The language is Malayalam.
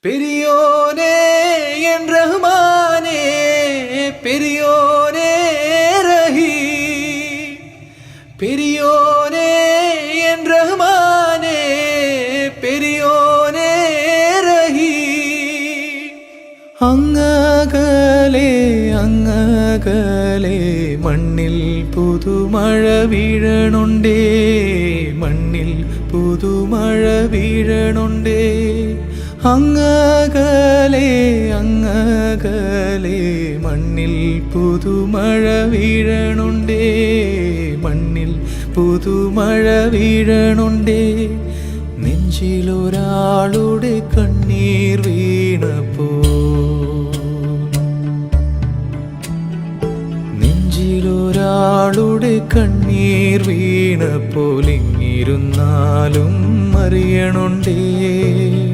பெரியோனே என் ரஹ்மானே, பெரியோனே ரஹீம், பெரியோனே என் ரஹ்மானே, பெரியோனே ரஹீம். അങ്ങകലെ അങ്ങകലെ മണ്ണിൽ പുതുമഴ വീഴണുണ്ടേ, മണ്ണിൽ പുതുമഴ വീഴണുണ്ടേ. അങ്ങകലെ അങ്ങകലെ മണ്ണിൽ പുതുമഴ വീഴണുണ്ടേ, മണ്ണിൽ പുതുമഴ വീഴണുണ്ടേ. നെഞ്ചിലൊരാളുടെ കണ്ണീർ വീണപ്പോ, നെഞ്ചിലൊരാളുടെ കണ്ണീർ വീണപ്പോൾ ഇങ്ങിരുന്നാലും അറിയണുണ്ടേ.